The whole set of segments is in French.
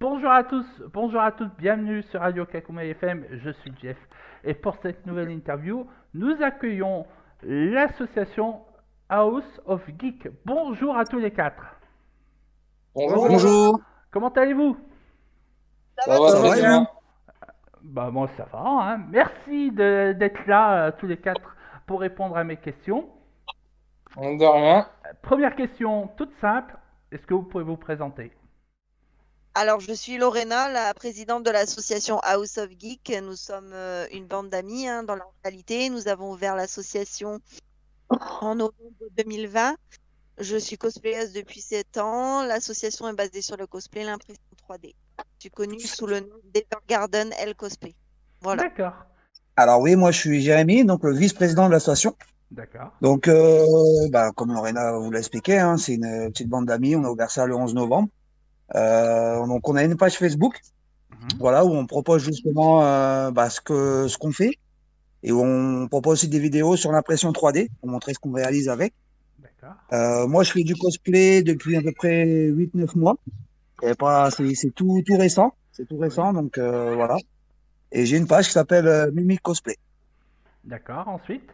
Bonjour à tous, bonjour à toutes, bienvenue sur Radio Kakuma FM, je suis Jeff. Et pour cette nouvelle interview, nous accueillons l'association House of Geek. Bonjour à tous les quatre. Bonjour, Bonjour. Bonjour, Comment allez-vous? ça va Ça très va et bien. vous? Bah moi ça va, hein. Merci d'être là tous les quatre pour répondre à mes questions. De rien. Première question toute simple, est-ce que vous pouvez vous présenter? Alors, je suis Lorena, la présidente de l'association House of Geek. Nous sommes une bande d'amis dans la réalité. Nous avons ouvert l'association en novembre 2020. Je suis cosplayeuse depuis 7 ans. L'association est basée sur le cosplay et l'impression 3D. Je suis connue sous le nom d'Evergarden L Cosplay. Voilà. D'accord, Alors oui, moi je suis Jérémy, donc le vice-président de l'association. d'accord, Donc, comme Lorena vous l'a expliqué, hein, c'est une petite bande d'amis. On a ouvert ça le 11 novembre. Donc on a une page Facebook, mhm, voilà, où on propose justement ce qu'on fait et où on propose aussi des vidéos sur l'impression 3D pour montrer ce qu'on réalise avec. d'accord, Moi, je fais du cosplay depuis à peu près 8 9 mois. C'est tout récent, c'est tout oui, récent, donc voilà. Et j'ai une page qui s'appelle Mimi Cosplay. d'accord, ensuite,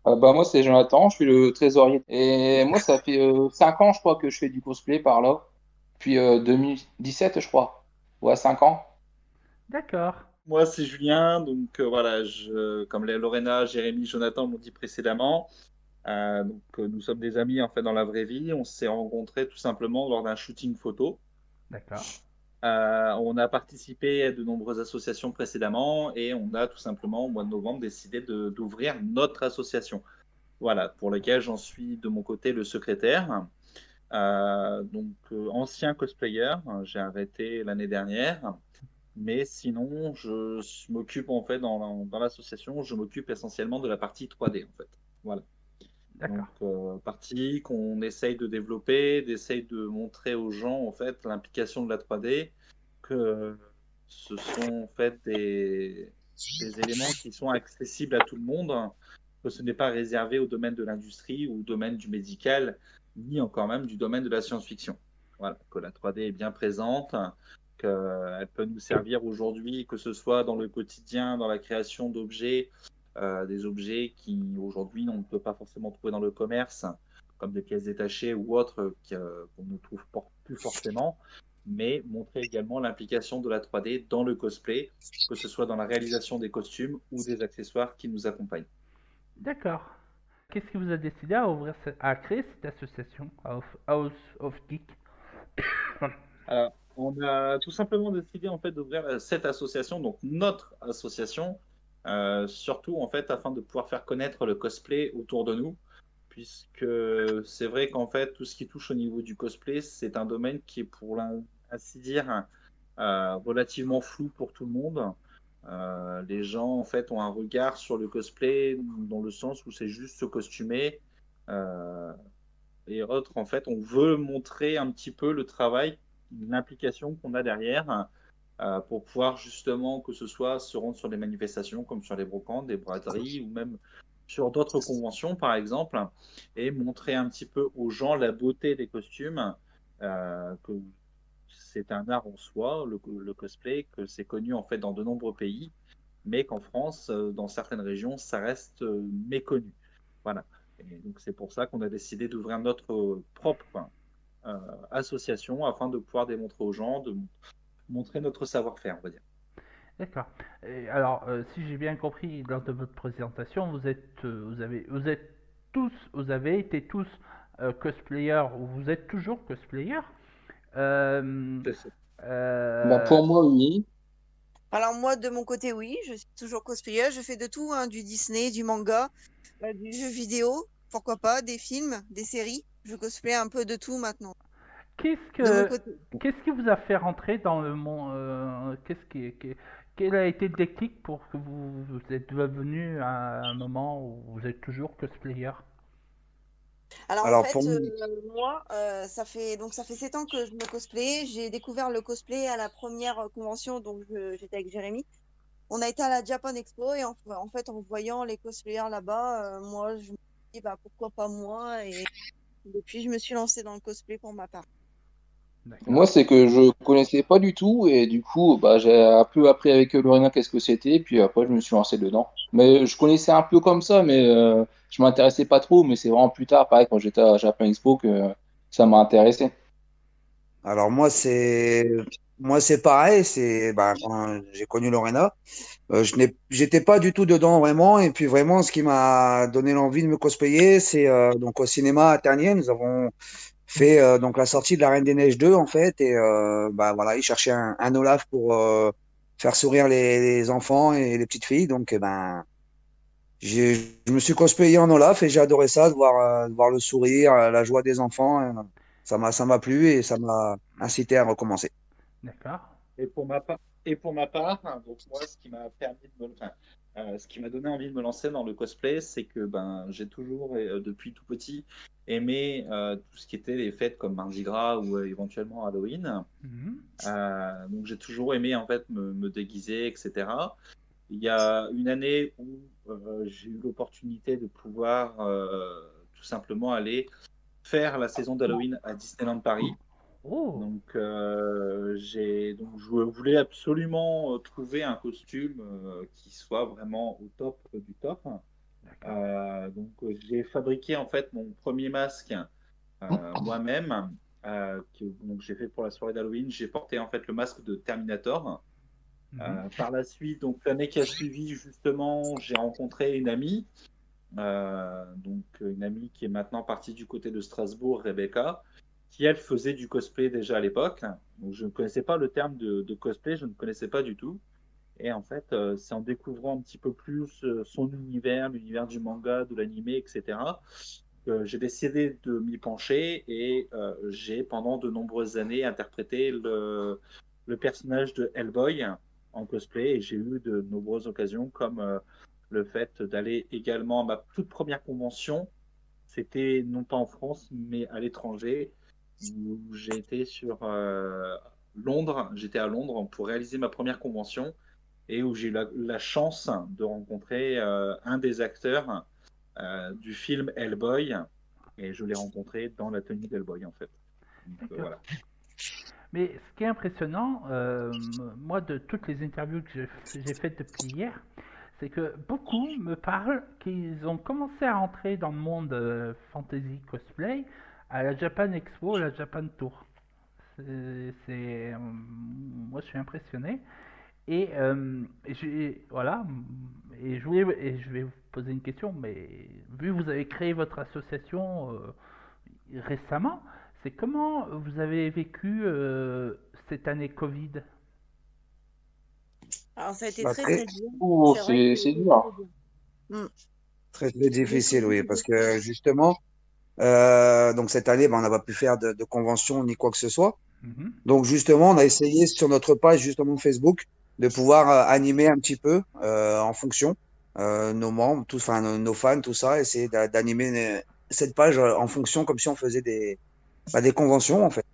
Moi, c'est Jonathan, je suis le trésorier. Et moi, ça fait 5 ans, je crois, que je fais du cosplay par là. Puis 2017, je crois. Ouais, 5 ans. d'accord, Moi, c'est Julien. Donc voilà, comme Lorena, Jérémy, Jonathan l'ont dit précédemment, nous sommes des amis en fait dans la vraie vie. On s'est rencontrés tout simplement lors d'un shooting photo. d'accord. On a participé à de nombreuses associations précédemment et on a tout simplement au mois de novembre décidé d'ouvrir notre association. Voilà, pour laquelle j'en suis de mon côté le secrétaire. Ancien cosplayer, j'ai arrêté l'année dernière. Mais sinon, m'occupe en fait dans l'association, je m'occupe essentiellement de la partie 3D en fait. Voilà. Donc, D'accord. partie qu'on essaye de développer, d'essayer de montrer aux gens en fait l'implication de la 3D, que ce sont en fait des éléments qui sont accessibles à tout le monde, que ce n'est pas réservé au domaine de l'industrie ou au domaine du médical, ni encore même du domaine de la science-fiction. Voilà, que la 3D est bien présente, qu'elle peut nous servir aujourd'hui, que ce soit dans le quotidien, dans la création d'objets, des objets qui aujourd'hui on ne peut pas forcément trouver dans le commerce, comme des pièces détachées ou autres qu'on ne trouve plus forcément, mais montrer également l'implication de la 3D dans le cosplay, que ce soit dans la réalisation des costumes ou des accessoires qui nous accompagnent. D'accord. Qu'est-ce qui vous a décidé à à créer cette association House of Geek? Alors, on a tout simplement décidé en fait d'ouvrir cette association, donc notre association, surtout en fait afin de pouvoir faire connaître le cosplay autour de nous, puisque c'est vrai qu'en fait tout ce qui touche au niveau du cosplay, c'est un domaine qui est ainsi dire relativement flou pour tout le monde. Les gens en fait ont un regard sur le cosplay dans le sens où c'est juste se costumer. Euh, et autres, en fait, on veut montrer un petit peu le travail, l'implication qu'on a derrière pour pouvoir justement que ce soit se rendre sur des manifestations comme sur les brocantes, des braderies ou même sur d'autres conventions par exemple et montrer un petit peu aux gens la beauté des costumes, que c'est un art en soi, le cosplay, que c'est connu en fait dans de nombreux pays, mais qu'en France, dans certaines régions, ça reste méconnu. Voilà. Et donc c'est pour ça qu'on a décidé d'ouvrir notre propre association afin de pouvoir démontrer aux gens, de montrer notre savoir-faire, on va dire. D'accord. Et alors, si j'ai bien compris lors de votre présentation, vous avez été tous cosplayers ou vous êtes toujours cosplayers. Euh, C'est ça. euh, Pour moi, oui. Alors, moi, de mon côté, oui, je suis toujours cosplayeuse. Je fais de tout, du Disney, du manga, du jeu vidéo, pourquoi pas, des films, des séries. Je cosplay un peu de tout maintenant. qu'est-ce De mon que côté. qu'est-ce qui vous a fait rentrer dans le monde quel a été le déclic pour que vous êtes devenu à un moment où vous êtes toujours cosplayer? Alors en Alors pour fait, moi, moi, ça fait 7 ans que je me cosplay. J'ai découvert le cosplay à la première convention, donc j'étais avec Jérémy. On a été à la Japan Expo et en fait, en voyant les cosplayers là-bas, moi, je me suis dit, bah, pourquoi pas moi? Et depuis, je me suis lancée dans le cosplay pour ma part. D'accord. Moi, c'est que je connaissais pas du tout et du coup, bah, j'ai un peu appris avec Lorena qu'est-ce que c'était, puis après, je me suis lancé dedans. Mais je connaissais un peu comme ça, mais je m'intéressais pas trop. Mais c'est vraiment plus tard, pareil, quand j'étais à Japan Expo, que ça m'a intéressé. Alors moi c'est pareil, c'est bah, quand j'ai connu Lorena, j'étais pas du tout dedans vraiment et puis vraiment ce qui m'a donné l'envie de me cosplayer, c'est donc au cinéma à Ternier, nous avons fait donc la sortie de La Reine des Neiges 2 en fait et bah voilà, ils cherchaient un Olaf pour faire sourire les enfants et les petites filles donc ben je me suis cosplayé en Olaf et j'ai adoré ça, de voir le sourire, la joie des enfants. Ça m'a plu et ça m'a incité à recommencer. D'accord. Et pour ma part, et pour ma part, donc moi, ce qui m'a permis de me, enfin, ce qui m'a donné envie de me lancer dans le cosplay, c'est que ben j'ai toujours, depuis tout petit, aimé tout ce qui était les fêtes comme Mardi Gras ou éventuellement Halloween. Mhm. Donc j'ai toujours aimé en fait me déguiser, etc. Il y a une année où j'ai eu l'opportunité de pouvoir tout simplement aller faire la saison d'Halloween à Disneyland Paris. Oh, Donc je voulais absolument trouver un costume qui soit vraiment au top du top. d'accord. J'ai fabriqué en fait mon premier masque moi-même. Donc j'ai fait pour la soirée d'Halloween. J'ai porté en fait le masque de Terminator. Mhm. Par la suite, donc l'année qui a suivi, justement, j'ai rencontré une amie, donc une amie qui est maintenant partie du côté de Strasbourg, Rebecca, qui elle faisait du cosplay déjà à l'époque. Donc je ne connaissais pas le terme de cosplay, je ne connaissais pas du tout. Et en fait, c'est en découvrant un petit peu plus son univers, l'univers du manga, de l'anime, etc., que j'ai décidé de m'y pencher et j'ai pendant de nombreuses années interprété le personnage de Hellboy en cosplay et j'ai eu de nombreuses occasions comme le fait d'aller également à ma toute première convention. C'était non pas en France, mais à l'étranger, où j'ai été sur Londres. J'étais à Londres pour réaliser ma première convention et où j'ai eu la chance de rencontrer un des acteurs du film Hellboy. Et je l'ai rencontré dans la tenue d'Hellboy, en fait. Donc, D'accord. voilà. Mais ce qui est impressionnant, moi, de toutes les interviews que j'ai faites depuis hier, c'est que beaucoup me parlent qu'ils ont commencé à entrer dans le monde fantasy cosplay à la Japan Expo, la Japan Tour. Moi, je suis impressionné. Voilà, et je vais vous poser une question, mais vu que vous avez créé votre association récemment, c'est comment vous avez vécu cette année Covid? Alors, ça a été Bah, très très dur. Ouh, C'est vrai que ça a c'est été très dur. dur. Mm. très J'ai difficile, suivi oui, les parce épreuves. que justement, donc cette année, bah, on n'a pas pu faire de convention ni quoi que ce soit. Mhm. Donc justement, on a essayé sur notre page justement Facebook de pouvoir animer un petit peu en fonction nos membres, tous, enfin nos fans, tout ça, essayer d'animer cette page en fonction comme si on faisait des conventions en fait.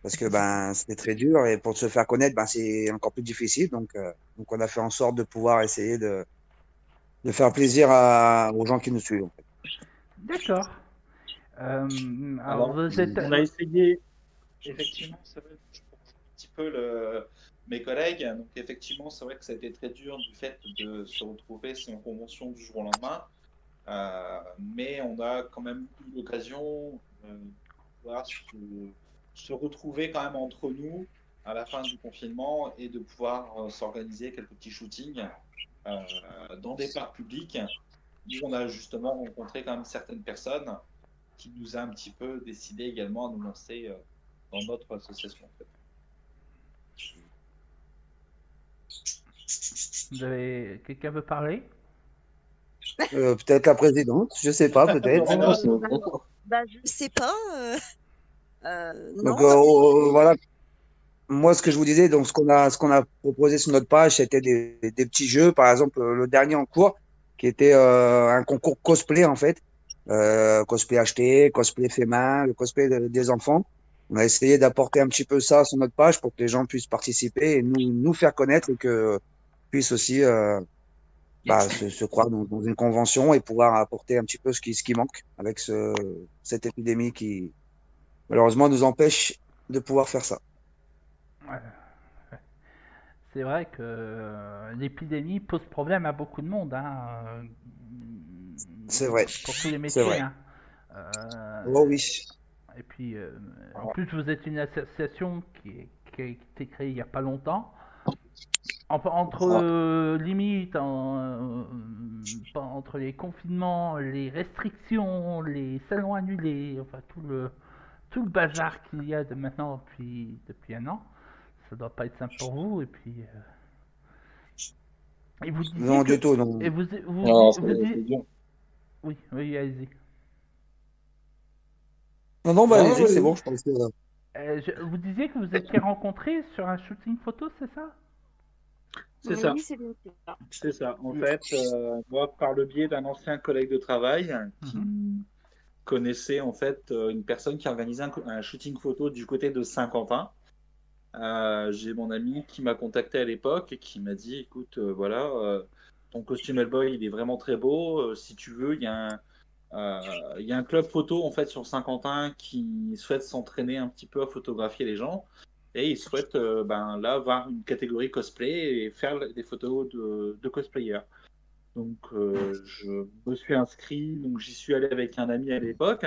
Parce que ben c'était très dur et pour se faire connaître, ben c'est encore plus difficile. Donc on a fait en sorte de pouvoir essayer de faire plaisir aux gens qui nous suivent. En fait. D'accord. Alors Alors, vous êtes... on a essayé, effectivement, c'est vrai, je rejoins un petit peu mes collègues. Donc, effectivement, c'est vrai que ça a été très dur du fait de se retrouver sans convention du jour au lendemain. Mais on a quand même eu l'occasion de pouvoir se retrouver quand même entre nous à la fin du confinement et de pouvoir s'organiser quelques petits shootings dans des parcs publics où on a justement rencontré quand même certaines personnes qui nous a un petit peu décidé également à nous lancer dans notre association. En fait. Quelqu'un veut parler? Peut-être la présidente, je sais pas, peut-être. Ouais, Lorena, Je sais pas. Donc Non, pas pour. voilà, moi ce que je vous disais, donc ce qu'on a proposé sur notre page, c'était des petits jeux, par exemple le dernier en cours, qui était un concours cosplay en fait, cosplay acheté, cosplay fait main, le cosplay des enfants. On a essayé d'apporter un petit peu ça sur notre page pour que les gens puissent participer et nous faire connaître et que puissent aussi se croire dans une convention et pouvoir apporter un petit peu ce qui manque avec cette épidémie qui malheureusement nous empêche de pouvoir faire ça. Ouais. C'est vrai que l'épidémie pose problème à beaucoup de monde, hein, C'est vrai, pour tous les c'est métiers, vrai. hein. Euh, Oh oui. et puis, en plus, vous êtes une association qui a été créée il n'y a pas longtemps. Entre Ah, limites, entre les confinements, les restrictions, les salons annulés, enfin tout le bazar qu'il y a de maintenant depuis un an, ça doit pas être simple pour vous. Et vous disiez Non, que du tout, non. et vous, non, vous c'est dur. oui, oui, allez-y. Non, non, bah Non, allez-y, c'est vas-y. bon, je pense que... Vous disiez que vous étiez rencontrés sur un shooting photo, c'est ça? C'est ça. Oui, c'est bien ça. C'est ça. En fait, moi, par le biais d'un ancien collègue de travail qui Mhm. connaissait en fait une personne qui organisait un shooting photo du côté de Saint-Quentin. J'ai mon ami qui m'a contacté à l'époque et qui m'a dit, écoute, voilà, ton costume Hellboy, il est vraiment très beau. Si tu veux, il y a un club photo en fait sur Saint-Quentin qui souhaite s'entraîner un petit peu à photographier les gens. Et il souhaite là avoir une catégorie cosplay et faire des photos de cosplayers. Donc je me suis inscrit, donc j'y suis allé avec un ami à l'époque.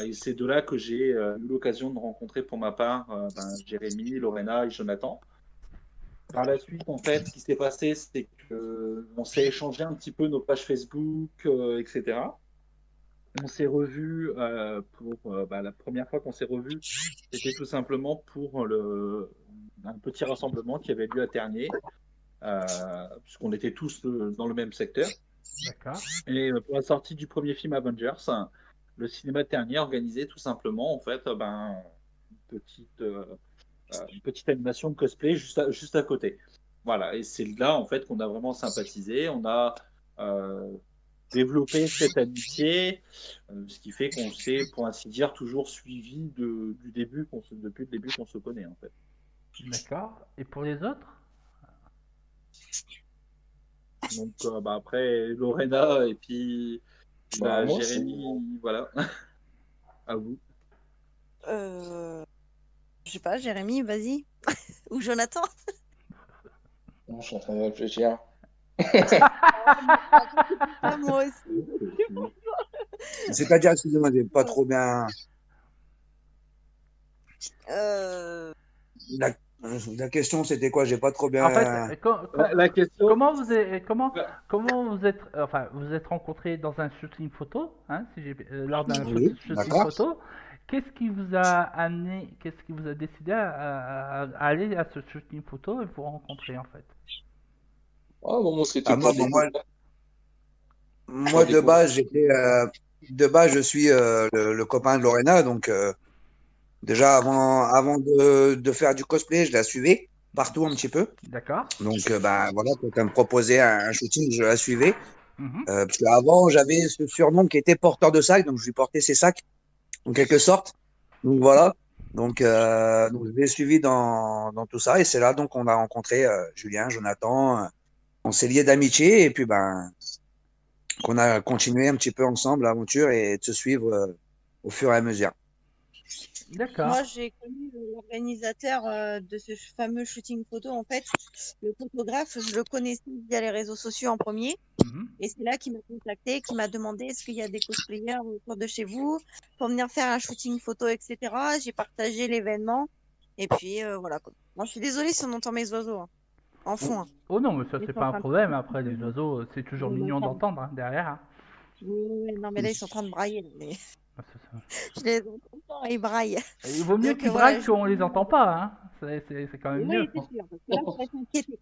Et c'est de là que j'ai eu l'occasion de rencontrer pour ma part Jérémy, Lorena et Jonathan. Par la suite, en fait, ce qui s'est passé, c'est qu'on s'est échangé un petit peu nos pages Facebook, etc. On s'est revus la première fois qu'on s'est revus, c'était tout simplement pour un petit rassemblement qui avait lieu à Ternier, puisqu'on était tous dans le même secteur. D'accord. Et pour la sortie du premier film Avengers, le cinéma Ternier organisait tout simplement en fait une petite animation de cosplay juste à côté. Voilà, et c'est là en fait qu'on a vraiment sympathisé, on a euh, développé cette amitié, ce qui fait qu'on s'est, pour ainsi dire, toujours suivi depuis le début qu'on se connaît en fait. D'accord. Et pour les autres? Donc après Lorena et puis Bah, moi, c'est. Jérémy, voilà, à vous. Euh, je sais pas, Jérémy, vas-y. Ou Jonathan. Non, je suis en train de réfléchir. Ah, moi aussi. C'est-à-dire, excusez-moi, j'ai pas trop bien... Euh, La, la question, c'était quoi? J'ai pas trop En fait, bien... La question, comment vous êtes, enfin, vous êtes rencontrés dans un shooting photo, hein, si lors d'un Oui, shooting d'accord. photo. Qu'est-ce qui vous a amené, qu'est-ce qui vous a décidé à aller à ce shooting photo et vous rencontrer en fait? Ah, bon, moi, c'était Ah, pour moi, de découvrir. base, de base, je suis le copain de Lorena, donc déjà, avant de faire du cosplay, je la suivais partout un petit peu. D'accord. Donc, voilà, quand elle me proposait un shooting, je la suivais. Mhm. Parce qu'avant, j'avais ce surnom qui était porteur de sac, donc je lui portais ses sacs, en quelque sorte. Donc, voilà. Donc je l'ai suivi dans tout ça. Et c'est là donc on a rencontré Julien, Jonathan. On s'est liés d'amitié et puis qu'on a continué un petit peu ensemble l'aventure et de se suivre au fur et à mesure. Moi, D'accord. j'ai connu l'organisateur de ce fameux shooting photo. En fait, le photographe, je le connaissais via les réseaux sociaux en premier. Mhm. Et c'est là qu'il m'a contacté, qu'il m'a demandé est-ce qu'il y a des cosplayers autour de chez vous pour venir faire un shooting photo, etc. J'ai partagé l'événement. Et puis, voilà, quoi. Moi, je suis désolée si on entend mes oiseaux hein, en Oh, fond. Hein. oh non, mais ça Ils c'est sont en pas un train de... problème. Après les oiseaux, c'est toujours Oui, mignon d'entendre hein, derrière. Hein. non, mais là, ils sont en train de brailler. Là, mais... Ah, c'est ça. je les entends pas, ils braillent. Il vaut mieux Donc, qu'ils voilà. braillent qu'on les entend pas. Hein. C'est quand même mieux. Oui, c'est sûr. Parce que là, je vais s'inquiéter.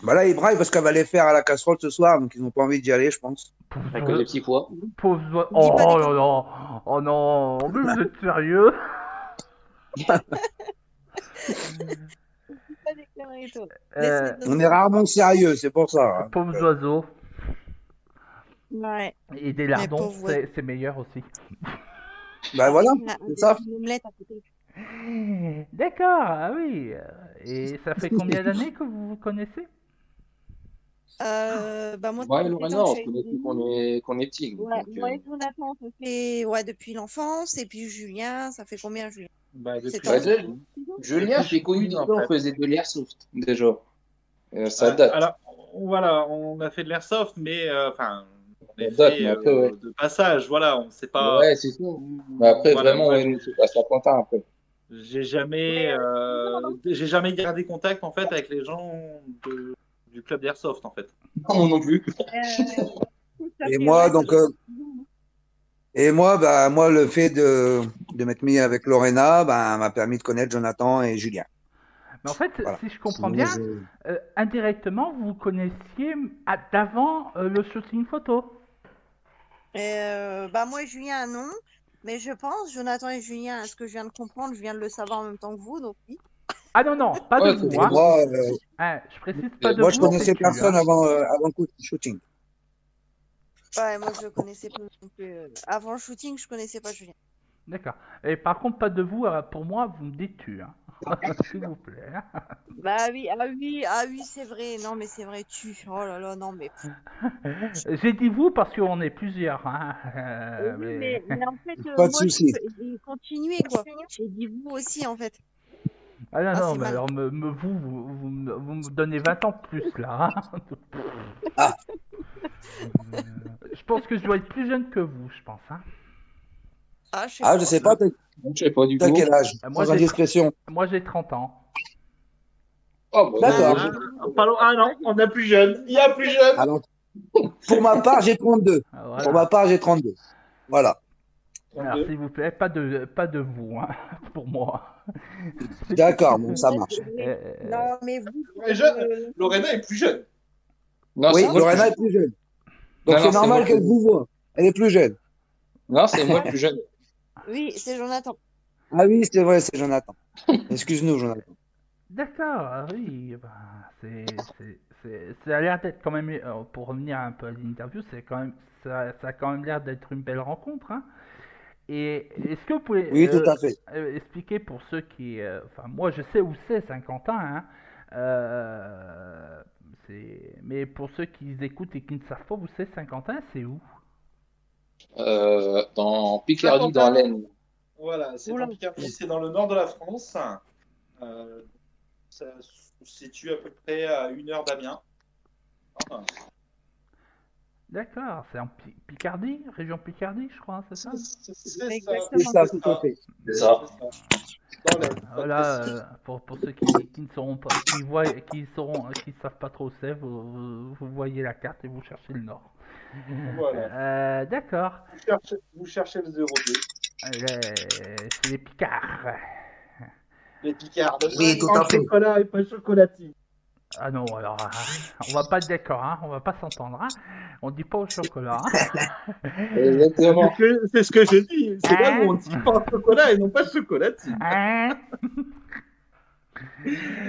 Bah là, ils braillent parce qu'elle va les faire à la casserole ce soir, donc ils n'ont pas envie d'y aller, je pense. À cause des petits pois. Pauvres oiseaux. Dis pas des Oh là conneries. là. Oh non. Mais vous êtes sérieux? Dis pas des conneries, toi. Euh, On est rarement sérieux, c'est pour ça. Hein. Pauvres oiseaux. Ouais, Et des mais lardons, pauvre oiseau. c'est meilleur aussi. Voilà, c'est Avec ça. une omelette à côté. D'accord, ah oui. Et ça fait combien d'années que vous vous connaissez? Moi, ça Moi et fait 7 Lorena, ans que je on suis se avec connaît depuis lui. qu'on est petits. Ouais, moi et Jonathan, ça fait depuis l'enfance. Et puis Julien, ça fait combien, Julien? Bah, depuis C'est Bah, en- déjà, Julien, je l'ai connu en déjà, on fait. faisait de l'airsoft, déjà. Ça date. Alors, voilà, on a fait de l'airsoft, mais enfin, on Ça est date, fait mais après, ouais. de passage. Voilà, on sait pas. Ouais, c'est tout. Mais après, Voilà, vraiment, moi, ouais, nous, c'est pas ça content après. j'ai jamais gardé contact en fait avec les gens du club d'airsoft en fait. Non, moi non plus. Et moi, donc, moi, le fait de m'être mis avec Lorena, m'a permis de connaître Jonathan et Julien. Mais en fait, Voilà. si je comprends Sinon, bien, indirectement, vous connaissiez d'avant le shooting photo. Moi, Julien, non. Mais je pense, Jonathan et Julien, à ce que je viens de comprendre, je viens de le savoir en même temps que vous, donc oui. Ah non, non, pas Ouais, de c'est vous, Et hein. moi, Je précise pas de moi, je vous, connaissais c'est tu, personne hein. avant le shooting. Ouais, moi, je le connaissais pas. Donc, avant le shooting, je connaissais pas Julien. D'accord. Et par contre, pas de vous, pour moi, vous me dites tu, hein. S'il vous plaît. Hein. Bah oui, ah oui, c'est vrai. Non, mais c'est vrai, tu. Oh là là, non, mais. J'ai dit vous parce qu'on est plusieurs, hein. Oui, mais en fait, Pas de moi, souci. j'ai continué, quoi. J'ai dit vous aussi, en fait. Ah non, Ah, non, c'est mais mal. alors vous me donnez 20 ans de plus là. Hein. Ah. Je pense que je dois être plus jeune que vous, je pense. Hein. Ah, je sais Ah, pas. je sais pas, Je sais pas du t'as tout. quel âge? Moi, Sans indiscrétion. Moi j'ai 30 ans. Oh, bah, D'accord. Ah non, on a plus jeune. Il y a plus jeune. Alors, pour ma part, j'ai 32. Voilà. Pour ma part, j'ai 32. Voilà. Alors s'il vous plaît, pas de vous, hein, pour moi. D'accord, bon, ça marche. Non, mais vous. Elle est jeune. Lorena est plus jeune. Non, Oui, c'est moi le plus Lorena jeune. est plus jeune. Non, Donc, non, c'est c'est moi normal le plus qu'elle jeune. vous voit. Elle est plus jeune. Non, c'est moi le plus jeune. Oui, c'est Jonathan. Ah oui, c'est vrai, c'est Jonathan. Excuse-nous, Jonathan. D'accord, ah oui, ça a l'air d'être quand même, pour revenir un peu à l'interview, ça a quand même l'air d'être une belle rencontre, hein. Et est-ce que vous pouvez Oui, tout à fait. expliquer pour ceux qui, enfin moi je sais où c'est Saint-Quentin, hein, euh, mais pour ceux qui écoutent et qui ne savent pas où c'est Saint-Quentin, c'est où? Dans Picardie, Saint-Quentin. dans l'Aisne. Voilà, c'est Oula. en Picardie, c'est dans le nord de la France. Ça se situe à peu près à 1 heure d'Amiens. Enfin, D'accord, c'est en Picardie, région Picardie, je crois, hein, c'est ça? c'est ça. Exactement. C'est ça, tout à fait. C'est ça. Dans l'Aisne, pas Voilà, précis. pour ceux qui ne sauront pas, qui savent pas trop où c'est, vous voyez la carte et vous cherchez le nord. Voilà. D'accord. Vous cherchez le 02. C'est les Picards. Les Picards. Oui, tout En à fait. chocolat et pas chocolatine. Ah non, alors, on va pas être d'accord, hein, on va pas s'entendre, hein. On dit pas au chocolat. Hein. Exactement. C'est ce que j'ai dit. C'est là où on Hein dit pas chocolat et non pas chocolatine. Hein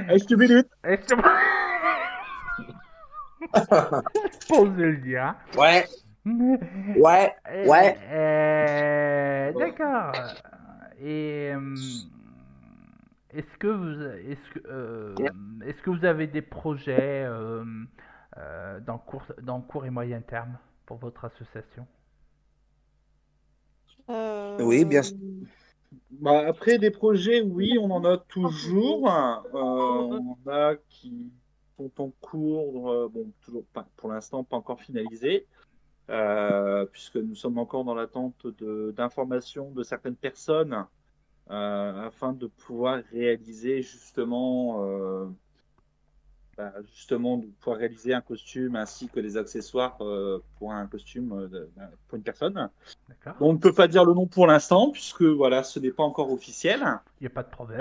Est-ce que minute Est-ce que... Posez le lien. Ouais, ouais, ouais. D'accord. Et est-ce que vous avez des projets dans court et moyen terme pour votre association? Oui, bien sûr. Bah, après, des projets, oui, on en a toujours. On en a qui sont en cours, bon, toujours pas, pour l'instant, pas encore finalisés, puisque nous sommes encore dans l'attente d'informations de certaines personnes afin de pouvoir réaliser justement de pouvoir réaliser un costume ainsi que des accessoires pour un costume pour une personne. D'accord. On ne peut pas dire le nom pour l'instant, puisque voilà, ce n'est pas encore officiel. Il n'y a pas de problème.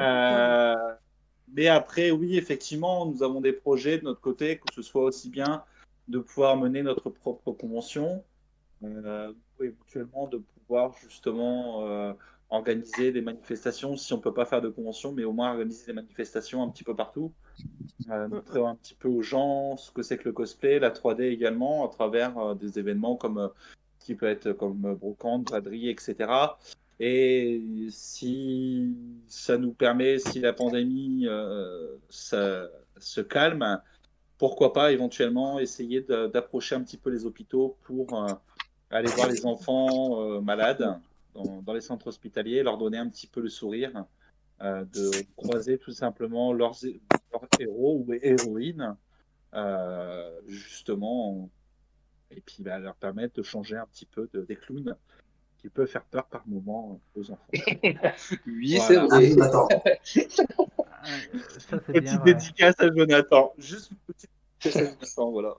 Mais après, oui, effectivement, nous avons des projets de notre côté, que ce soit aussi bien de pouvoir mener notre propre convention, éventuellement de pouvoir justement organiser des manifestations, si on ne peut pas faire de convention, mais au moins organiser des manifestations un petit peu partout. Montrer un petit peu aux gens ce que c'est que le cosplay, la 3D également, à travers des événements qui peut être comme brocante, braderie, etc. Et si ça nous permet, si la pandémie se calme, pourquoi pas éventuellement essayer d'approcher un petit peu les hôpitaux pour aller voir les enfants malades dans les centres hospitaliers, leur donner un petit peu le sourire de croiser tout simplement leurs héros ou héroïnes, justement, et puis leur permettre de changer un petit peu des clowns qui peut faire peur par moment aux enfants. Oui, c'est Voilà. Ah, vrai. Jonathan. Ça, c'est bien, Petite ouais. dédicace à Jonathan. Juste une petite dédicace à Jonathan, voilà.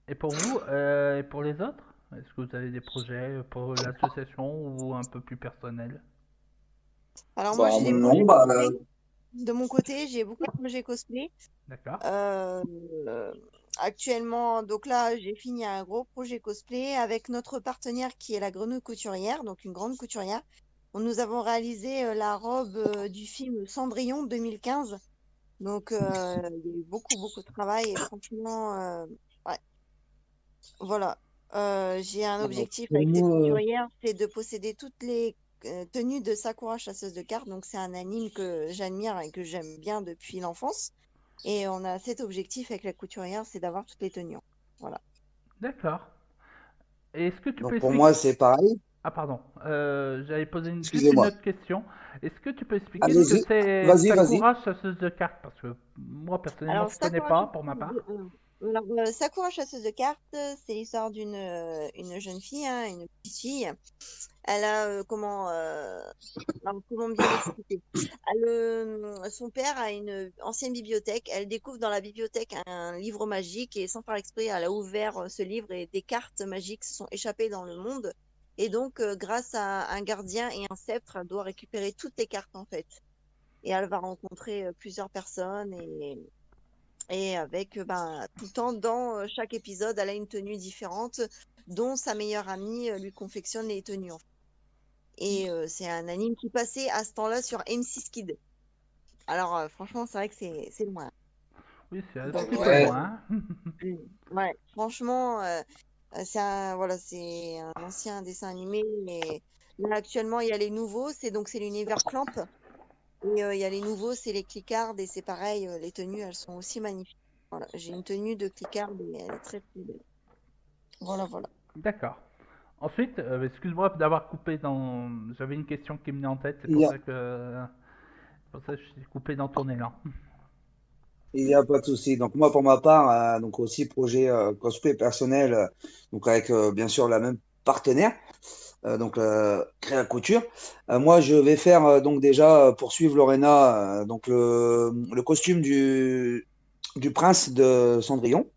Et pour vous, et pour les autres, est-ce que vous avez des projets pour l'association ou un peu plus personnels? Alors moi, j'ai des Non, projets bah, cosplay. De mon côté, j'ai beaucoup de projets cosplay. D'accord. Euh, Actuellement, donc là, j'ai fini un gros projet cosplay avec notre partenaire qui est la Grenouille Couturière, donc une grande couturière. Nous avons réalisé la robe du film Cendrillon 2015. Donc, il y a eu beaucoup, beaucoup de travail et franchement, ouais, voilà. J'ai un objectif pour avec cette moi, couturière, c'est de posséder toutes les tenues de Sakura chasseuse de cartes. Donc, c'est un anime que j'admire et que j'aime bien depuis l'enfance. Et on a cet objectif avec la couturière, c'est d'avoir toutes les tenues. Voilà. D'accord. Et est-ce que tu peux donc pour expliquer... moi, c'est pareil. Ah pardon, j'avais posé juste une Excusez-moi. autre question. Est-ce que tu peux expliquer ce que Allez-y. c'est Vas-y, vas-y. Sakura chasseuse de cartes? Parce que moi personnellement Alors, je connais pas pour ma part. Sakura chasseuse de cartes, c'est l'histoire d'une une jeune fille, hein, une petite fille. Elle a alors, comment bien l'expliquer? Son père a une ancienne bibliothèque. Elle découvre dans la bibliothèque un livre magique et sans faire exprès, elle a ouvert ce livre et des cartes magiques se sont échappées dans le monde. Et donc, grâce à un gardien et un sceptre, elle doit récupérer toutes les cartes en fait. Et elle va rencontrer plusieurs personnes et avec tout le temps dans chaque épisode, elle a une tenue différente, dont sa meilleure amie lui confectionne les tenues. En fait. Et c'est un anime qui passait à ce temps-là sur M6 Kid. Alors, franchement, c'est vrai que c'est loin. Oui, c'est un Donc, petit peu Ouais. loin. ouais, franchement, c'est un ancien dessin animé. Mais là, actuellement, il y a les nouveaux. C'est l'univers Clamp. Et il y a les nouveaux, c'est les clicards. Et c'est pareil, les tenues, elles sont aussi magnifiques. Voilà, j'ai une tenue de clicards et elle est très, très belle. Voilà, voilà. D'accord. Ensuite, excuse-moi d'avoir coupé dans... J'avais une question qui me venait en tête, Il y a, c'est pour ça que je suis coupé dans ton élan. il y a pas de souci. Donc moi, pour ma part, donc aussi projet cosplay personnel, donc avec bien sûr la même partenaire, donc Créa Couture. Moi, je vais faire donc déjà poursuivre Lorena, donc le costume du prince de Cendrillon,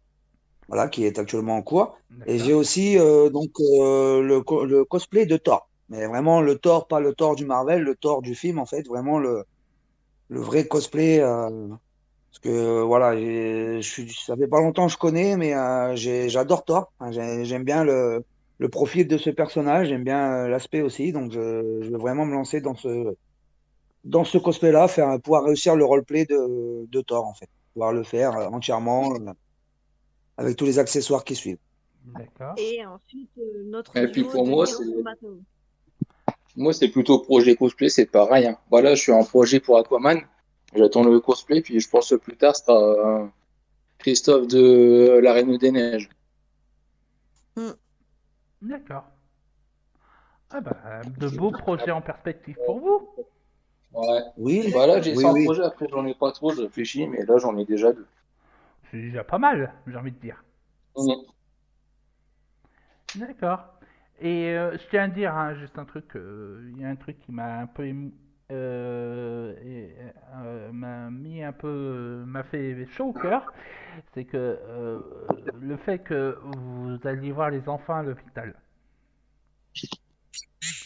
voilà, qui est actuellement en cours. Et D'accord. j'ai aussi donc le cosplay de Thor. Mais vraiment le Thor, pas le Thor du Marvel, le Thor du film en fait, vraiment le vrai cosplay. Parce que voilà, ça fait pas longtemps que je connais, mais j'adore Thor. Enfin, j'aime bien le profil de ce personnage, j'aime bien l'aspect aussi. Donc je veux vraiment me lancer dans ce cosplay-là, pouvoir réussir le roleplay de Thor en fait. Pouvoir le faire entièrement avec tous les accessoires qui suivent. D'accord. Et ensuite, notre Et puis duo pour de moi, Nier Automata. c'est plutôt projet cosplay, c'est pareil, hein. Voilà, je suis en projet pour Aquaman. J'attends le cosplay, puis je pense que plus tard, ce sera Christophe de la Reine des Neiges. Hmm. D'accord. Ah bah, de beaux projets en perspective pour vous. Ouais. Oui, Bah là, j'ai oui, 100 oui. projets, après j'en ai pas trop, je réfléchis, mais là j'en ai déjà deux. C'est déjà pas mal, j'ai envie de dire. Mhm. D'accord. Et je tiens à dire hein, juste un truc, il y a un truc qui m'a un peu m'a mis un peu, m'a fait chaud au cœur, c'est que le fait que vous alliez voir les enfants à l'hôpital,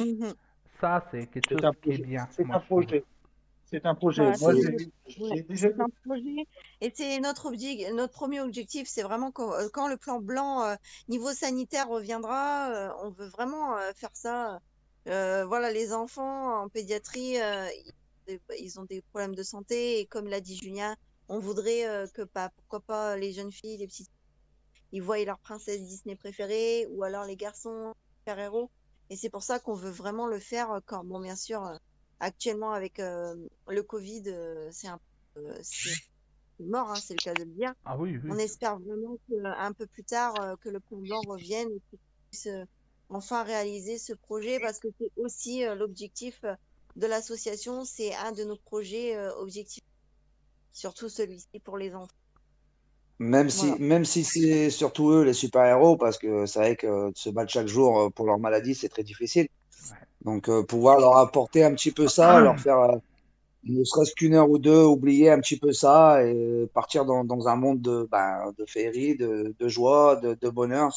Mhm. ça c'est quelque C'est chose un qui est projet. bien, C'est moi un je trouve. projet. C'est un projet. Voilà, Moi, C'est ouais, j'ai déjà c'est un projet. Et c'est notre premier objectif, c'est vraiment quand le plan blanc niveau sanitaire reviendra, on veut vraiment faire ça. Voilà, les enfants en pédiatrie, ils ont des problèmes de santé et comme l'a dit Julien, on voudrait pourquoi pas les jeunes filles, les petites, ils voient leur princesse Disney préférée ou alors les garçons super-héros. Et c'est pour ça qu'on veut vraiment le faire quand, bon, bien sûr, actuellement avec le Covid, c'est mort, hein, c'est le cas de le dire. Ah oui, On oui. espère vraiment un peu plus tard que le plan blanc revienne et qu'on puisse enfin réaliser ce projet parce que c'est aussi l'objectif de l'association, c'est un de nos projets objectifs, surtout celui-ci pour les enfants. Même Voilà. si c'est surtout eux les super-héros, parce que c'est vrai que de se battre chaque jour pour leur maladie, c'est très difficile. Ouais. Donc, pouvoir leur apporter un petit peu ça, leur faire ne serait-ce qu'une heure ou deux, oublier un petit peu ça et partir dans un monde de féerie, de joie, de bonheur,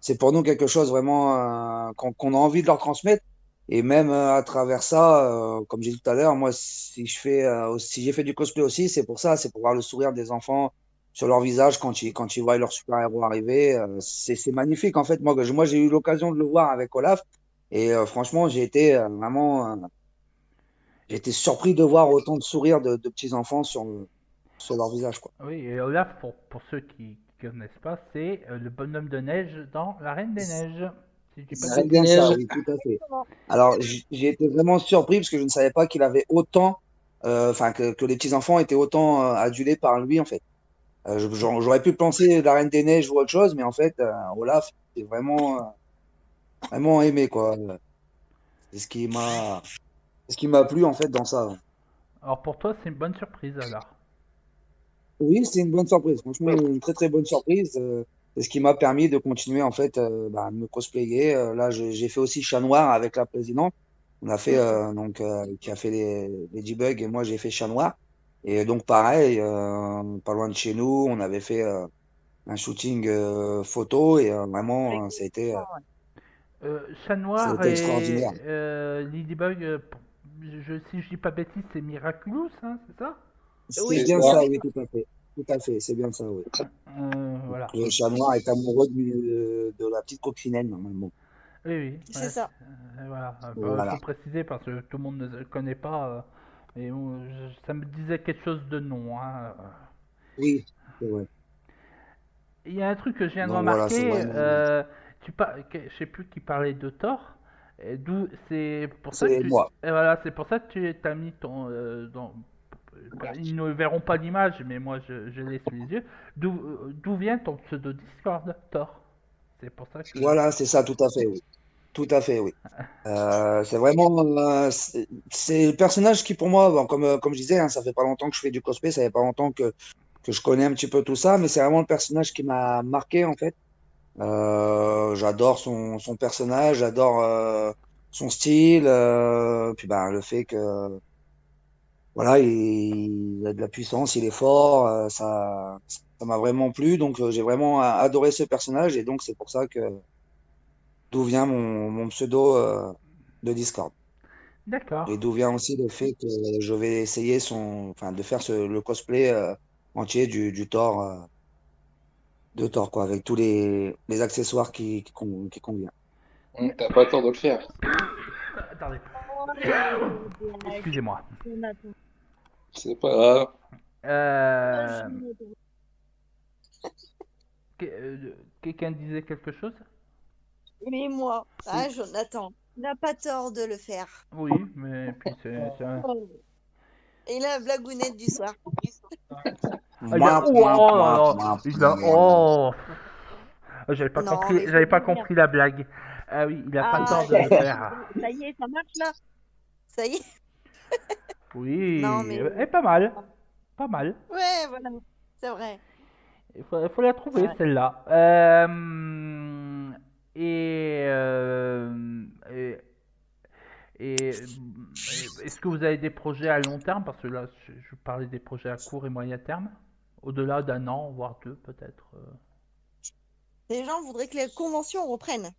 c'est pour nous quelque chose vraiment qu'on a envie de leur transmettre. Et même à travers ça, comme j'ai dit tout à l'heure, moi, si j'ai fait du cosplay aussi, c'est pour ça, c'est pour voir le sourire des enfants sur leur visage quand ils voient leur super-héros arriver. C'est magnifique, en fait. Moi, j'ai eu l'occasion de le voir avec Olaf. Et franchement, j'ai été j'ai été surpris de voir autant de sourires de petits enfants sur leur visage, quoi. Oui, et Olaf, pour ceux qui ne connaissent pas, c'est le bonhomme de neige dans La Reine des Neiges. Si je dis pas de Reine C'est des bien ça, Neiges. oui, tout à fait. Alors, j'ai été vraiment surpris parce que je ne savais pas qu'il avait autant, enfin, que les petits enfants étaient autant adulés par lui, en fait. J'aurais pu penser La Reine des Neiges ou autre chose, mais en fait, Olaf, c'est vraiment aimé, quoi. C'est ce qui m'a plu, en fait, dans ça. Alors pour toi, c'est une bonne surprise alors. Oui, c'est une bonne surprise. Franchement, une très très bonne surprise. C'est ce qui m'a permis de continuer en fait à me cosplayer. Là, j'ai fait aussi Chat Noir avec la présidente. On a fait qui a fait les debugs et moi j'ai fait Chat Noir. Et donc pareil, pas loin de chez nous, on avait fait un shooting photo et vraiment Chat ça a Noir été extraordinaire. et Ladybug, si je dis pas bêtise, c'est Miraculous, hein, c'est ça? C'est Oui, C'est bien ça. ça, bien oui, sûr. tout à fait, c'est bien ça, oui. Donc, Voilà. le Chat Noir est amoureux de la petite coccinelle normalement. Oui, oui. C'est ça. Voilà. Il Voilà. faut préciser parce que tout le monde ne connaît pas. Mais ça me disait quelque chose de non, hein. Oui, c'est vrai. Il y a un truc que je viens de Donc voilà, c'est remarquer. vraiment. Je sais plus qui parlait de Thor. Et d'où c'est pour ça que C'est moi. et voilà, c'est pour ça que tu as mis ton ils ne verront pas l'image, mais moi je l'ai sous les yeux. D'où vient ton pseudo Discord, Thor? C'est pour ça que. Voilà, c'est ça, tout à fait, oui. Tout à fait, oui. C'est vraiment. C'est le personnage qui, pour moi, bon, comme je disais, hein, ça fait pas longtemps que je fais du cosplay, ça fait pas longtemps que je connais un petit peu tout ça, mais c'est vraiment le personnage qui m'a marqué, en fait. J'adore son personnage, j'adore son style, puis ben, le fait que. Voilà, il a de la puissance, il est fort, ça m'a vraiment plu, donc j'ai vraiment adoré ce personnage, et donc c'est pour ça que d'où vient mon pseudo de Discord. D'accord. Et d'où vient aussi le fait que je vais essayer enfin, de faire le cosplay entier du Thor, de Thor, quoi, avec tous les accessoires qui conviennent. T'as pas tort de le faire. Attendez. Oh, les blagues. Excusez-moi. Jonathan. C'est pas grave. Euh, Jonathan. Quelqu'un disait quelque chose? Mais moi, Oui. ah, Jonathan, il n'a pas tort de le faire. Oui, mais puis c'est un. Oh. Et la blagounette du soir. Ah, il a. Mouah, Oh, mouah, oh là mouah, là, mouah, il a. mouah. Oh, Non, mais c'est j'avais pas bien. compris la blague. Ah oui, il a pas Ah, tort de le faire. ça y est, ça marche là. Ça y est. Non, Oui, mais et pas mal, pas mal. ouais, voilà, c'est vrai. Il faut la trouver Ouais. celle-là. Et, euh, et, est-ce que vous avez des projets à long terme? Parce que là, je parlais des projets à court et moyen terme. Au-delà d'un an, voire deux peut-être. Les gens voudraient que les conventions reprennent.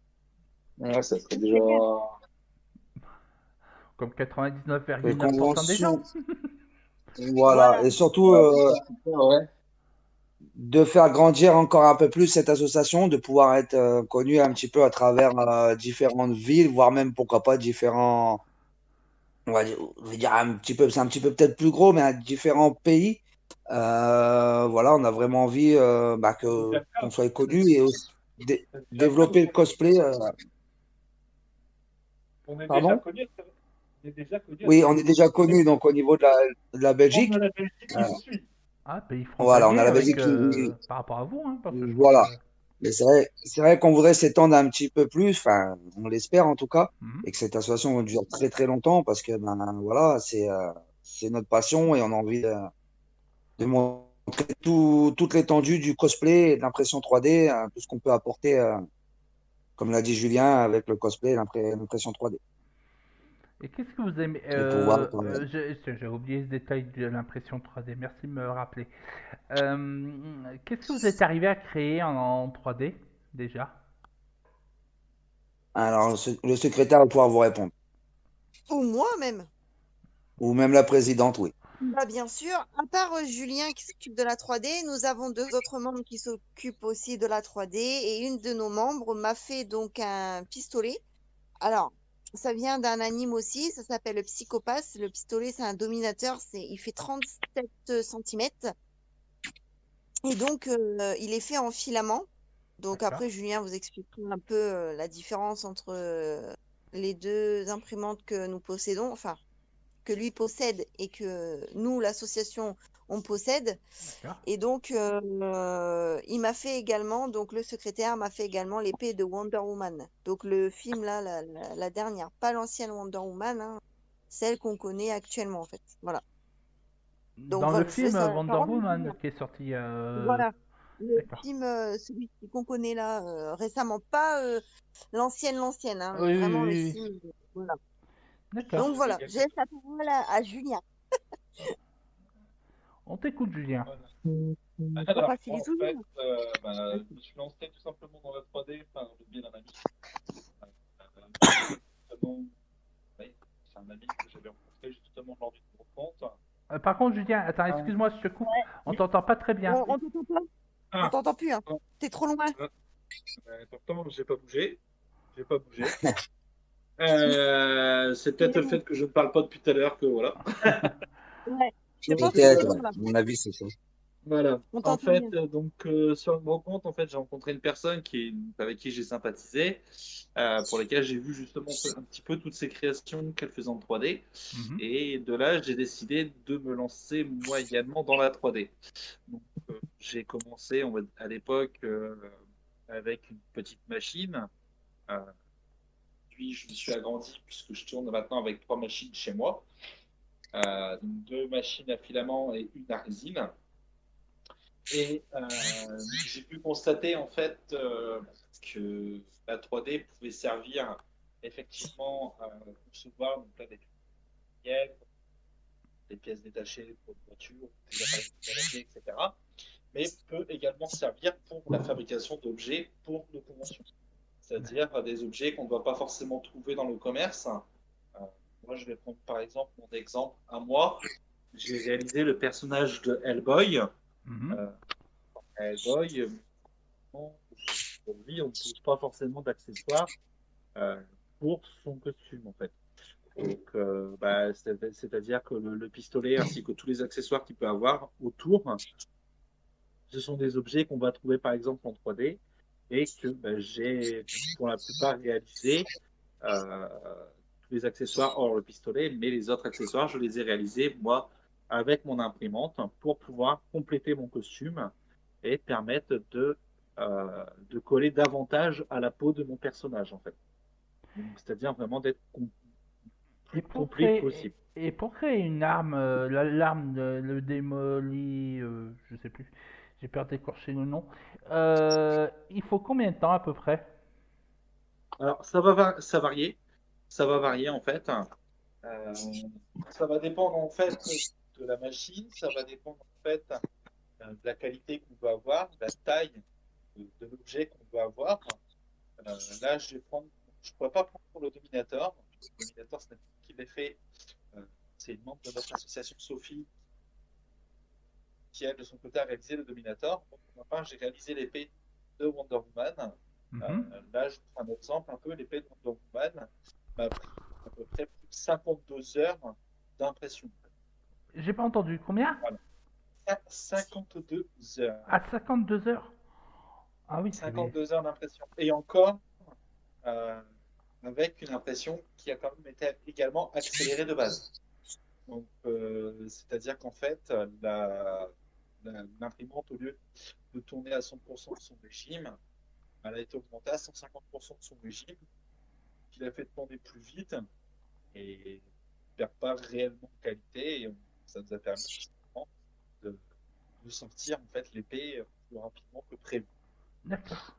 Ouais, ça serait C'est déjà. clair. Comme Les 99,9% des gens. conventions, voilà. Voilà. Et surtout, Ouais. de faire grandir encore un peu plus cette association, de pouvoir être connu un petit peu à travers différentes villes, voire même pourquoi pas différents, je vais dire un petit peu, c'est un petit peu peut-être plus gros, mais à différents pays. Voilà, on a vraiment envie qu'on soit connu et aussi développer le cosplay. On est déjà Pardon? connu, on est déjà connu à Oui, on travers est déjà connu donc au niveau de la on a Belgique. la Belgique Euh, qui nous suit. Ah, pays voilà, on frontalier a la avec Belgique qui, par rapport à vous, hein, parce que je crois que. voilà. Mais c'est vrai qu'on voudrait s'étendre un petit peu plus, enfin, on l'espère en tout cas, Mhm. et que cette association dure très très longtemps parce que ben voilà, c'est notre passion et on a envie de montrer toute l'étendue du cosplay et de l'impression 3D, tout ce qu'on peut apporter, comme l'a dit Julien, avec le cosplay et l'impression 3D. Et qu'est-ce que vous aimez Et pouvoir, j'ai oublié ce détail de l'impression 3D, merci de me le rappeler. Qu'est-ce que vous êtes arrivé à créer en 3D déjà? alors le secrétaire va pouvoir vous répondre, Ou moi même. ou même la présidente, oui. Bah, bien sûr, à part Julien qui s'occupe de la 3D, nous avons deux autres membres qui s'occupent aussi de la 3D et une de nos membres m'a fait donc un pistolet. Alors, ça vient d'un anime aussi, ça s'appelle le Psychopass. Le pistolet, c'est un dominateur, il fait 37 cm et donc il est fait en filament. Donc D'accord. après, Julien vous expliquera un peu la différence entre les deux imprimantes que nous possédons, enfin que lui possède et que nous, l'association, on possède. D'accord. Et donc, il m'a fait également, donc le secrétaire m'a fait également l'épée de Wonder Woman. Donc le film là, la dernière, pas l'ancienne Wonder Woman, hein, celle qu'on connaît actuellement en fait. Voilà. Donc Dans le voilà, je film laisse la Wonder parole à Woman Julien. qui est sorti. Voilà. Le D'accord. film, celui qu'on connaît là récemment, pas l'ancienne, hein, Oui, oui, vraiment le oui, oui. film. Voilà. D'accord. Donc voilà, je laisse la parole à Julien. On t'écoute, Julien. Voilà. Faut Alors, faciliter en fait, toujours. je me suis lancé tout simplement dans la 3D par le biais d'un ami. Notamment, ouais, c'est un ami que j'avais rencontré justement lors d'une rencontre. Par contre, Julien, attends, Ah, excuse-moi, je te coupe. Ouais. On oui. t'entend pas très bien. On t'entend pas? On Ah, t'entend plus, hein. non. T'es trop loin. Pourtant, j'ai pas bougé. J'ai pas bougé. C'est peut-être le fait que je ne parle pas depuis tout à l'heure que voilà. Ouais. Je Donc, pense que c'est Peut-être, ça, ouais. là. À mon avis, c'est ça. voilà. On En t'entend fait, bien. sur une rencontre, en fait, j'ai rencontré une personne avec qui j'ai sympathisé, pour laquelle j'ai vu justement un petit peu toutes ces créations qu'elle faisait en 3D. Mhm. Et de là, j'ai décidé de me lancer moi également dans la 3D. Donc, j'ai commencé à l'époque avec une petite machine. Euh, Puis, je me suis agrandi puisque je tourne maintenant avec 3 machines chez moi. Donc 2 machines à filament et une à résine. Et j'ai pu constater en fait que la 3D pouvait servir effectivement à concevoir donc là, des pièces, des pièces détachées pour une voiture, des appareils ménagers, etc. Mais peut également servir pour la fabrication d'objets pour nos conventions. C'est-à-dire des objets qu'on ne doit pas forcément trouver dans le commerce. Moi, je vais prendre par exemple mon exemple à moi. J'ai réalisé le personnage de Hellboy. Mhm. Euh, Hellboy, pour lui, on ne trouve pas forcément d'accessoires euh, pour son costume en fait. Donc, c'est-à-dire que le pistolet ainsi que tous les accessoires qu'il peut avoir autour, ce sont des objets qu'on va trouver par exemple en 3D et que j'ai pour la plupart réalisé euh, tous les accessoires hors le pistolet, mais les autres accessoires, je les ai réalisés moi avec mon imprimante pour pouvoir compléter mon costume et permettre de coller davantage à la peau de mon personnage en fait. C'est-à-dire vraiment d'être Et plus pour complet créer, possible. et pour créer une arme, l'arme, le démoli, je sais plus, j'ai peur d'écorcher le nom. Il faut combien de temps à peu près? Alors ça va varier en fait. Euh, Ça va dépendre en fait de la machine, ça va dépendre en fait de la qualité qu'on va avoir, de la taille de l'objet qu'on va avoir. Là, je ne pourrais pas prendre pour le Dominator. Le Dominator, c'est qui l'ai fait. Euh, c'est une membre de notre association Sophie qui, elle, de son côté, a réalisé le Dominator. Donc, pour ma part, j'ai réalisé l'épée de Wonder Woman. Mhm. Là, je prends un exemple un peu. L'épée de Wonder Woman m'a pris à peu près plus de 52 heures d'impression. J'ai pas entendu. Combien? Voilà. 52 heures. À 52 heures? Ah oui, c'est... 52 heures d'impression. Et encore, euh, avec une impression qui a quand même été également accélérée de base. Donc, c'est-à-dire qu'en fait, l'imprimante, au lieu de tourner à 100% de son régime, elle a été augmentée à 150% de son régime, qui l'a fait demander plus vite et ne perd pas réellement de qualité. Et ça nous a permis justement de sortir en fait l'épée plus rapidement que prévu. D'accord.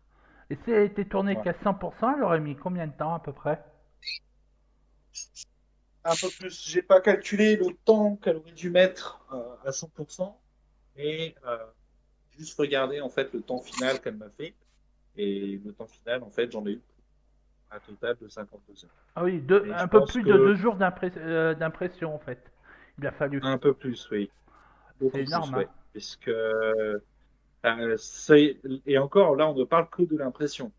Et si elle était tournée Ouais. qu'à 100%, elle aurait mis combien de temps à peu près? Un peu plus, j'ai pas calculé le temps qu'elle aurait dû mettre à 100%, mais juste regarder en fait le temps final qu'elle m'a fait. Et le temps final, en fait, j'en ai eu un total de 52 heures. Ah oui, Et un je peu pense plus de que 2 jours d'impression en fait. Il a fallu. un peu plus, oui. Beaucoup C'est plus, énorme, oui. hein. Puisque, et encore, là, on ne parle que de l'impression.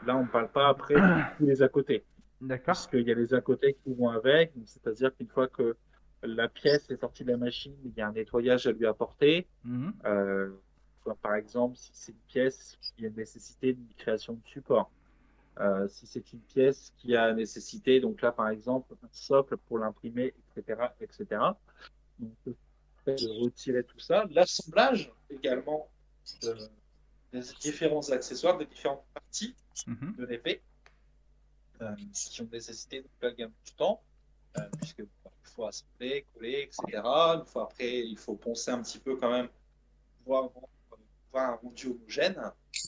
Là, on ne parle pas après de tous les à côté. D'accord. Puisqu'il y a les à côté qui vont avec. C'est-à-dire qu'une fois que la pièce est sortie de la machine, il y a un nettoyage à lui apporter. Mhm. Par exemple, si c'est une pièce qui a nécessité d'une création de support. Si c'est une pièce qui a nécessité, donc là par exemple, un socle pour l'imprimer, etc., etc. Donc, de retirer tout ça. L'assemblage également des différents accessoires, des différentes parties Mhm. de l'épée qui ont nécessité donc, la gamme du temps, puisque il faut assembler, coller, etc. Une fois après, il faut poncer un petit peu quand même pour avoir un rendu homogène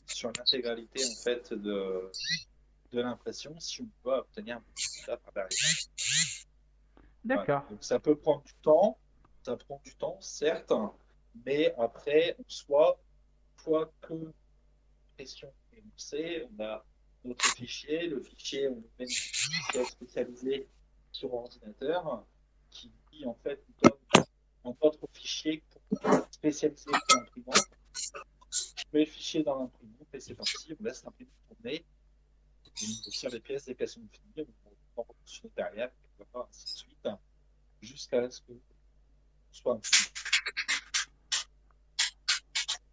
sur l'intégralité en fait de l'impression si on peut obtenir un résultat par derrière. Voilà. D'accord. Donc ça peut prendre du temps, ça prend du temps, certes, mais après, en soi, une fois que la pression est lancée, on a notre fichier, le fichier, on le met dans un logiciel spécialisé sur ordinateur qui en fait nous donne un autre fichier spécialisé pour l'imprimante. Je mets le fichier dans l'imprimante et c'est parti, on laisse l'imprimante tourner. On tire les pièces dès qu'elles sont finies, on reçoit derrière, ainsi de suite, jusqu'à ce que soit imprimé.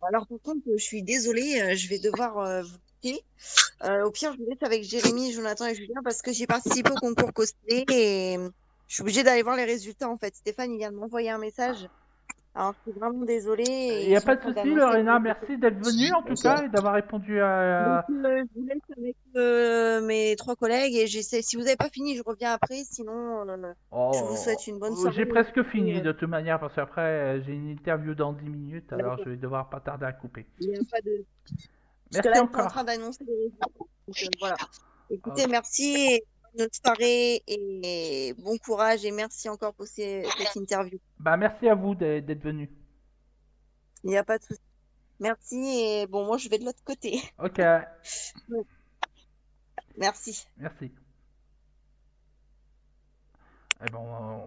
Alors, par contre, je suis désolée, je vais devoir vous quitter. Au pire, je vous laisse avec Jérémy, Jonathan et Julien parce que j'ai participé au concours cosplay et je suis obligée d'aller voir les résultats en fait. Stéphane, il vient de m'envoyer un message. Alors, je suis vraiment désolée Il et n'y a ils sont pas en de train souci, d'annoncer les Lorena. résultats. Merci d'être venue en tout cas et d'avoir répondu Donc, à. je vous laisse avec mes 3 collègues et j'essaie. Si vous n'avez pas fini, je reviens après. Sinon, je vous souhaite une bonne soirée. J'ai presque Et, fini de toute manière parce qu'après j'ai une interview dans 10 minutes alors d'accord. je vais devoir pas tarder à couper. Il n'y a pas de. Parce Merci que là, ils sont en encore. train d'annoncer les résultats. Donc, voilà. Écoutez, Ok. merci. Et bonne soirée et bon courage. Et merci encore pour cette interview. Bah merci à vous d'être venu. Il n'y a pas de souci. Merci. Et bon, moi, je vais de l'autre côté. Ok, Merci. merci. Eh ben,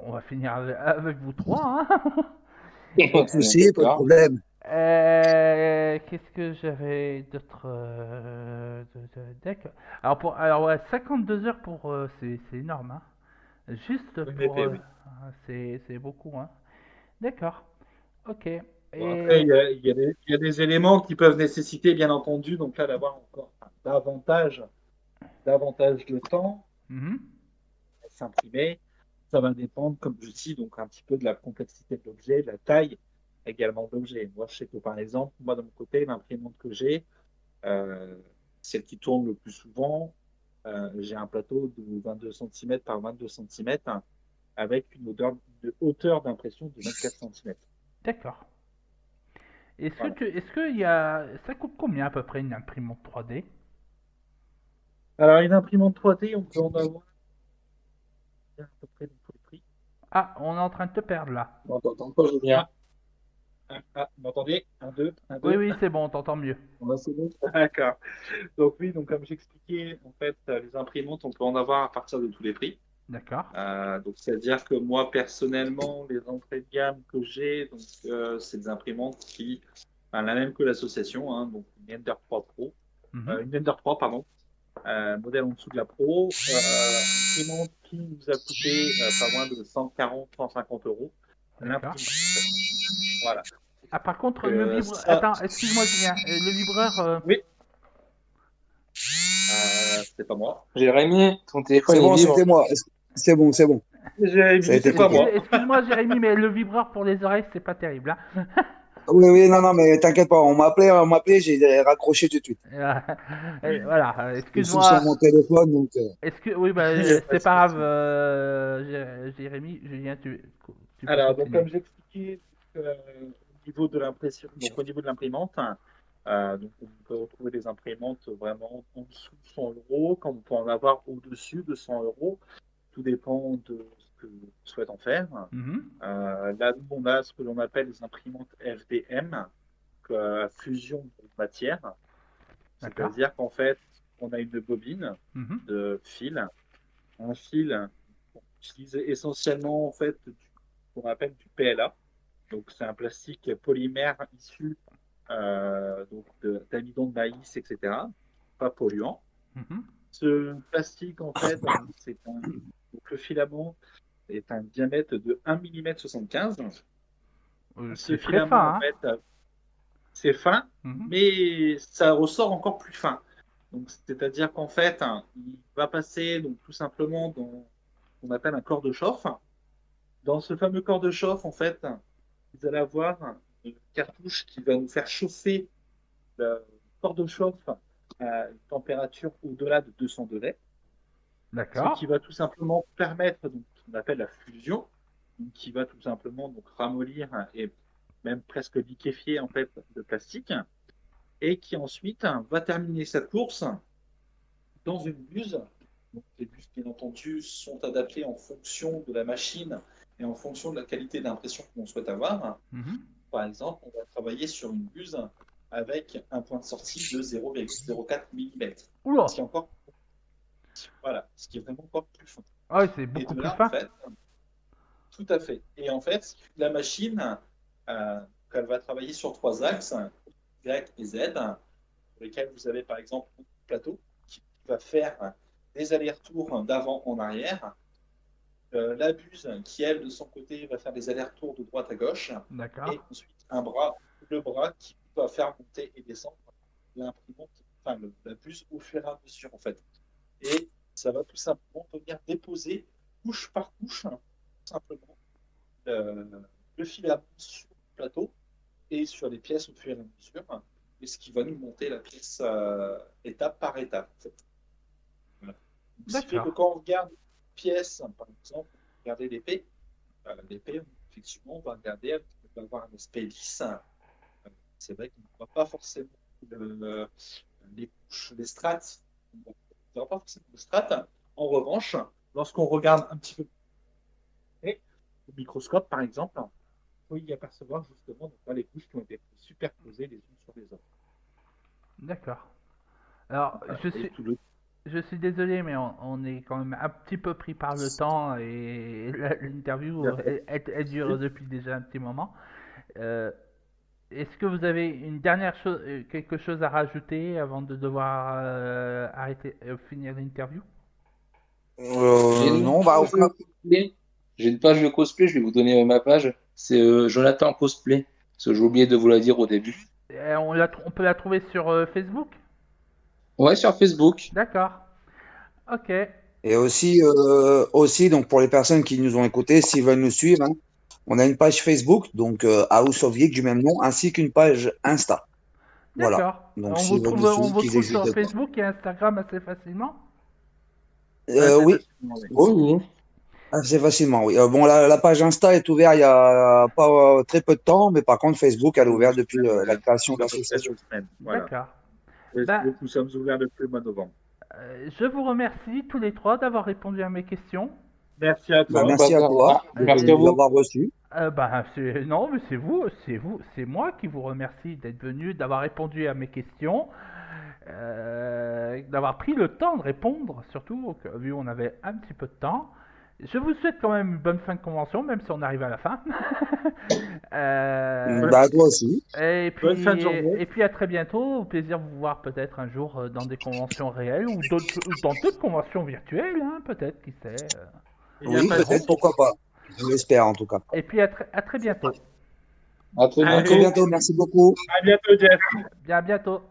on va finir avec vous trois. Hein. Pas de souci, pas de problème. Qu'est-ce que j'avais d'autre d'accord. Alors ouais, 52 heures pour c'est énorme, hein. Juste Une pour épée, oui. c'est beaucoup, hein. D'accord. Ok. Bon, après, Et il y a des éléments qui peuvent nécessiter, bien entendu, donc là, d'avoir encore davantage de temps mhm. à s'imprimer. Ça va dépendre, comme je dis, donc un petit peu de la complexité de l'objet, de la taille également de l'objet. Moi, je sais que, par exemple, moi, de mon côté, l'imprimante que j'ai, celle qui tourne le plus souvent, j'ai un plateau de 22 cm par 22 cm avec une hauteur d'impression de 24 cm. D'accord. Voilà. Est-ce que il y a ça coûte combien à peu près une imprimante 3D? Alors, une imprimante 3D, on peut en avoir à peu près dans tous les prix. Ah, on est en train de te perdre là. On t'entend pas, Julien. Vous m'entendez? 1, 2, 1, 2. Oui, c'est bon, on t'entend mieux. C'est bon. D'accord. Donc oui, donc comme j'expliquais, en fait, les imprimantes, on peut en avoir à partir de tous les prix. D'accord. Donc c'est-à-dire que moi personnellement, les entrées de gamme que j'ai, donc c'est des imprimantes qui, la même que l'association, hein, donc une Ender 3 Pro, Mhm. une Ender 3 pardon, modèle en dessous de la Pro, imprimante qui nous a coûté pas moins de 140-150 euros. D'accord. Voilà. Ah, par contre, le vibreur. ça- Attends, excuse-moi, Julien. Le vibreur. Oui. C'est pas moi. Jérémy, ton téléphone C'est il bon, vibre. c'était moi. C'est bon, c'est bon. Ça a été C'est pas moi. Excuse-moi, Jérémy, mais le vibreur pour les oreilles, c'est pas terrible. Hein. Oui, oui, non, non, mais t'inquiète pas, on m'appelait, j'ai raccroché tout de suite. Et voilà, Je suis sur excuse-moi. mon téléphone, donc. Oui, bah, Il y a pas c'est de pas grave, souci. Jérémy, Julien, tu peux Alors, donc, continuer. comme j'expliquais, au niveau de l'impression, donc au niveau de l'imprimante, donc on peut retrouver des imprimantes vraiment en dessous de 100 euros, comme on peut en avoir au-dessus de 100 euros. Tout dépend de ce que l'on souhaite en faire. Mhm. Là, nous, on a ce que l'on appelle les imprimantes FDM, fusion de matière. D'accord. C'est-à-dire qu'en fait, on a une bobine Mhm. de fil, un fil qu'on utilise essentiellement en fait qu'on appelle du PLA. Donc c'est un plastique polymère issu donc d'amidon de maïs, etc. Pas polluant. Mhm. Ce plastique en fait, donc le filament est un diamètre de 1,75 mm. Qui Ce est très filament en fin, fait, c'est fin, hein. Mhm. mais ça ressort encore plus fin. Donc, c'est-à-dire qu'en fait, il va passer donc, tout simplement dans ce qu'on appelle un corps de chauffe. Dans ce fameux corps de chauffe, en fait, vous allez avoir une cartouche qui va nous faire chauffer le corps de chauffe à une température au-delà de 200 degrés, ce D'accord. qui va tout simplement permettre donc, ce qu'on appelle la fusion, donc, qui va tout simplement donc, ramollir et même presque liquéfier en fait le plastique, et qui ensuite va terminer sa course dans une buse. Donc, les buses, bien entendu, sont adaptées en fonction de la machine et en fonction de la qualité d'impression que l'on souhaite avoir. Mhm. Par exemple, on va travailler sur une buse avec un point de sortie de 0,04 mm. Oula! Ce qui est encore, voilà, ce qui est vraiment encore plus fin. Ah oui, c'est Et beaucoup de plus là, en fin. fait, tout à fait. Et en fait, la machine, elle va travailler sur trois axes, Y et Z, pour lesquels vous avez par exemple un plateau qui va faire des allers-retours d'avant en arrière. La buse qui, elle, de son côté, va faire des allers-retours de droite à gauche. D'accord. Et ensuite, le bras qui va faire monter et descendre l'imprimante, enfin la buse au fur et à mesure, en fait. Et ça va tout simplement venir déposer couche par couche, tout simplement, le filament sur le plateau et sur les pièces au fur et à mesure, et ce qui va nous monter la pièce étape par étape. En fait. Voilà. Donc, ce qui fait que D'accord. quand on regarde une pièce, par exemple, regardez l'épée, l'épée, effectivement, on va regarder, elle va avoir un aspect lisse. C'est vrai qu'on ne voit pas forcément les couches, les strates. On ne voit pas forcément les strates. En revanche, lorsqu'on regarde un petit peu plus au microscope, par exemple, on peut y apercevoir justement donc, les couches qui ont été superposées les unes sur les autres. D'accord. Alors, Voilà. Et tout le... je suis désolé, mais on est quand même un petit peu pris par le temps et l'interview, elle dure depuis déjà un petit moment. Euh, Est-ce que vous avez une dernière chose, quelque chose à rajouter avant de devoir arrêter, finir l'interview? J'ai Non, une bah, page de cosplay. J'ai une page de cosplay, je vais vous donner ma page. C'est Jonathan Cosplay. Parce que j'ai oublié de vous la dire au début. On peut la trouver sur Facebook? Ouais, sur Facebook. D'accord. Ok. et aussi, donc pour les personnes qui nous ont écoutés, s'ils veulent nous suivre, hein, on a une page Facebook, donc House of Geek du même nom, ainsi qu'une page Insta. Voilà. D'accord. Donc s'ils veulent nous On suivre, vous qu'ils trouve n'hésitent sur pas. Facebook et Instagram assez facilement? Assez Oui, facilement, oui. Oui, oui. assez facilement, oui. Bon, la page Insta est ouverte il y a pas très peu de temps, mais par contre, Facebook, elle est 2 ouverte depuis semaines, la création de à peu près l'association. 2 semaines. Voilà. D'accord. Ben, Facebook, nous sommes ouverts depuis le mois de novembre. je vous remercie tous les trois d'avoir répondu à mes questions. Merci à Bah, toi. merci à toi de Merci à nous vous. avoir reçus. Non, mais c'est moi qui vous remercie d'être venu, d'avoir répondu à mes questions, d'avoir pris le temps de répondre, surtout vu qu'on avait un petit peu de temps. Je vous souhaite quand même une bonne fin de convention, même si on arrive à la fin. Euh, Bah, toi aussi. Bonne fin de journée. et puis à très bientôt. Au plaisir de vous voir peut-être un jour dans des conventions réelles ou dans d'autres conventions virtuelles, hein, peut-être, qui sait. Il n'y a Oui, pas de peut-être, souci. pourquoi pas. Je l'espère en tout cas. Et puis à très bientôt. À très À Allez, très bientôt. bientôt, merci beaucoup. à bientôt, Jeff. Bien, à bientôt.